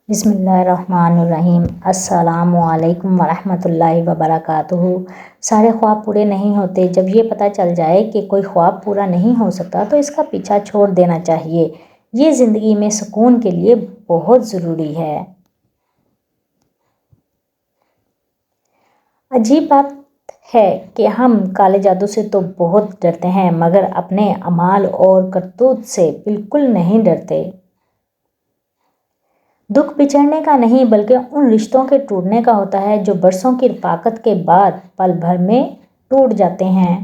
بسم اللہ الرحمن الرحیم۔ السلام علیکم ورحمۃ اللہ وبرکاتہ۔ سارے خواب پورے نہیں ہوتے۔ جب یہ پتہ چل جائے کہ کوئی خواب پورا نہیں ہو سکتا تو اس کا پیچھا چھوڑ دینا چاہیے۔ یہ زندگی میں سکون کے لیے بہت ضروری ہے۔ عجیب بات ہے کہ ہم کالے جادو سے تو بہت ڈرتے ہیں مگر اپنے اعمال اور کرتوت سے بالکل نہیں ڈرتے۔ دکھ بچھڑنے کا نہیں بلکہ ان رشتوں کے ٹوٹنے کا ہوتا ہے جو برسوں کی رفاقت کے بعد پل بھر میں ٹوٹ جاتے ہیں۔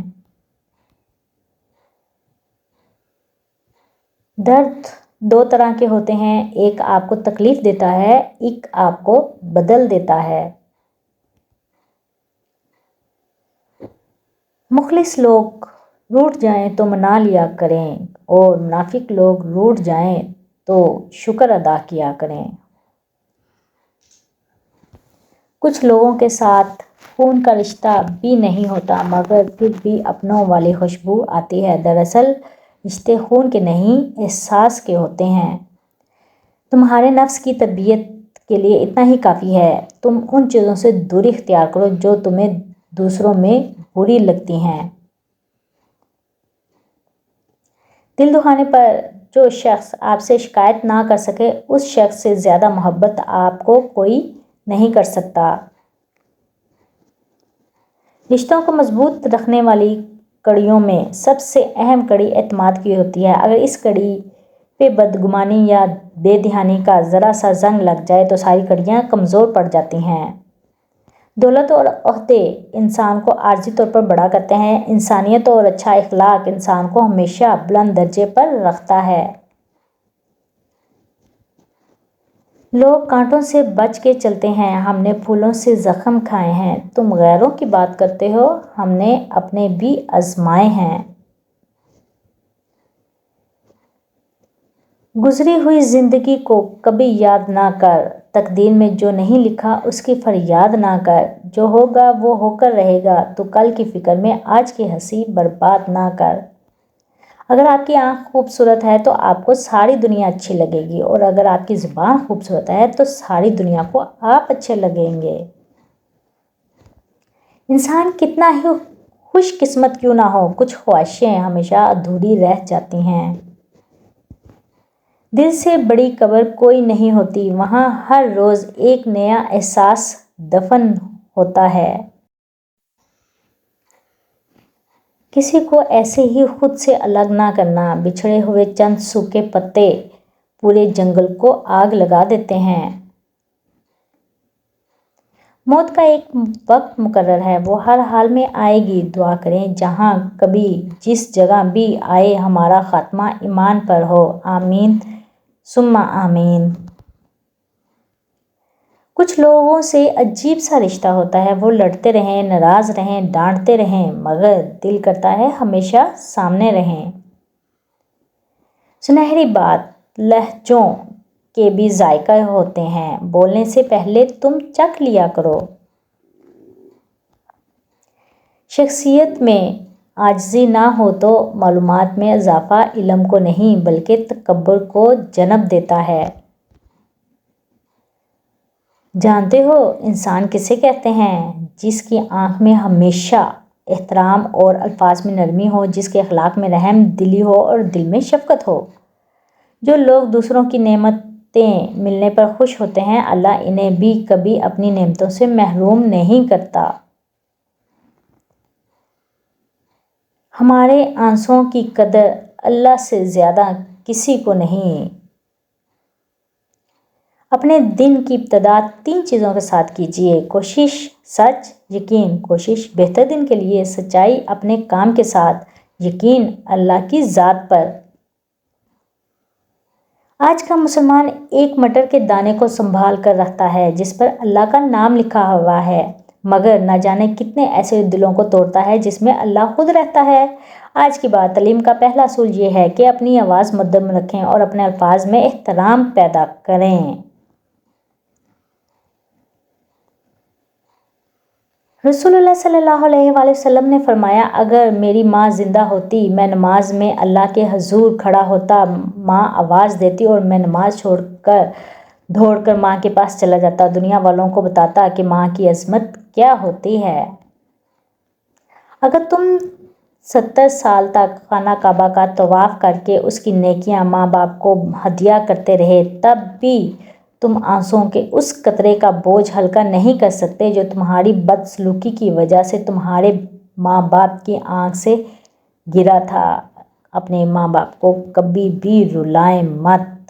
درد دو طرح کے ہوتے ہیں، ایک آپ کو تکلیف دیتا ہے، ایک آپ کو بدل دیتا ہے۔ مخلص لوگ روٹھ جائیں تو منا لیا کریں اور منافق لوگ روٹھ جائیں تو شکر ادا کیا کریں۔ کچھ لوگوں کے ساتھ خون کا رشتہ بھی نہیں ہوتا مگر پھر بھی اپنوں والی خوشبو آتی ہے۔ دراصل رشتے خون کے نہیں احساس کے ہوتے ہیں۔ تمہارے نفس کی تربیت کے لیے اتنا ہی کافی ہے۔ تم ان چیزوں سے دوری اختیار کرو جو تمہیں دوسروں میں بری لگتی ہیں۔ دل دکھانے پر جو شخص آپ سے شکایت نہ کر سکے اس شخص سے زیادہ محبت آپ کو کوئی نہیں کر سکتا۔ رشتوں کو مضبوط رکھنے والی کڑیوں میں سب سے اہم کڑی اعتماد کی ہوتی ہے۔ اگر اس کڑی پہ بدگمانی یا بے دھیانی کا ذرا سا زنگ لگ جائے تو ساری کڑیاں کمزور پڑ جاتی ہیں۔ دولت اور عہدے انسان کو عارضی طور پر بڑا کرتے ہیں، انسانیت اور اچھا اخلاق انسان کو ہمیشہ بلند درجے پر رکھتا ہے۔ لوگ کانٹوں سے بچ کے چلتے ہیں، ہم نے پھولوں سے زخم کھائے ہیں۔ تم غیروں کی بات کرتے ہو، ہم نے اپنے بھی آزمائے ہیں۔ گزری ہوئی زندگی کو کبھی یاد نہ کر، تقدیر میں جو نہیں لکھا اس کی فریاد نہ کر۔ جو ہوگا وہ ہو کر رہے گا، تو کل کی فکر میں آج کی ہنسی برباد نہ کر۔ اگر آپ کی آنکھ خوبصورت ہے تو آپ کو ساری دنیا اچھی لگے گی اور اگر آپ کی زبان خوبصورت ہے تو ساری دنیا کو آپ اچھے لگیں گے۔ انسان کتنا ہی خوش قسمت کیوں نہ ہو، کچھ خواہشیں ہمیشہ ادھوری رہ جاتی ہیں۔ دل سے بڑی قبر کوئی نہیں ہوتی، وہاں ہر روز ایک نیا احساس دفن ہوتا ہے۔ کسی کو ایسے ہی خود سے الگ نہ کرنا، بچھڑے ہوئے چند سوکھے پتے پورے جنگل کو آگ لگا دیتے ہیں۔ موت کا ایک وقت مقرر ہے، وہ ہر حال میں آئے گی۔ دعا کریں جہاں کبھی جس جگہ بھی آئے ہمارا خاتمہ ایمان پر ہو، آمین ثم آمین۔ کچھ لوگوں سے عجیب سا رشتہ ہوتا ہے، وہ لڑتے رہیں، ناراض رہیں، ڈانٹتے رہیں مگر دل کرتا ہے ہمیشہ سامنے رہیں۔ سنہری بات لہجوں کے بھی ذائقہ ہوتے ہیں، بولنے سے پہلے تم چکھ لیا کرو۔ شخصیت میں عاجزی نہ ہو تو معلومات میں اضافہ علم کو نہیں بلکہ تکبر کو جنم دیتا ہے۔ جانتے ہو انسان کسے کہتے ہیں؟ جس کی آنکھ میں ہمیشہ احترام اور الفاظ میں نرمی ہو، جس کے اخلاق میں رحم دلی ہو اور دل میں شفقت ہو۔ جو لوگ دوسروں کی نعمتیں ملنے پر خوش ہوتے ہیں، اللہ انہیں بھی کبھی اپنی نعمتوں سے محروم نہیں کرتا۔ ہمارے آنسوؤں کی قدر اللہ سے زیادہ کسی کو نہیں۔ اپنے دن کی ابتدا 3 چیزوں کے ساتھ کیجیے: کوشش، سچ، یقین۔ کوشش بہتر دن کے لیے، سچائی اپنے کام کے ساتھ، یقین اللہ کی ذات پر۔ آج کا مسلمان ایک مٹر کے دانے کو سنبھال کر رکھتا ہے جس پر اللہ کا نام لکھا ہوا ہے، مگر نہ جانے کتنے ایسے دلوں کو توڑتا ہے جس میں اللہ خود رہتا ہے۔ آج کی بات تعلیم کا پہلا اصول یہ ہے کہ اپنی آواز مدھم رکھیں اور اپنے الفاظ میں احترام پیدا کریں۔ رسول اللہ صلی اللہ علیہ وآلہ وسلم نے فرمایا، اگر میری ماں زندہ ہوتی، میں نماز میں اللہ کے حضور کھڑا ہوتا، ماں آواز دیتی اور میں نماز چھوڑ کر دوڑ کر ماں کے پاس چلا جاتا، دنیا والوں کو بتاتا کہ ماں کی عظمت کیا ہوتی ہے۔ اگر تم 70 سال تک خانہ کعبہ کا طواف کر کے اس کی نیکیاں ماں باپ کو ہدیہ کرتے رہے، تب بھی تم آنسوؤں کے اس قطرے کا بوجھ ہلکا نہیں کر سکتے جو تمہاری بدسلوکی کی وجہ سے تمہارے ماں باپ کی آنکھ سے گرا تھا۔ اپنے ماں باپ کو کبھی بھی رلائیں مت۔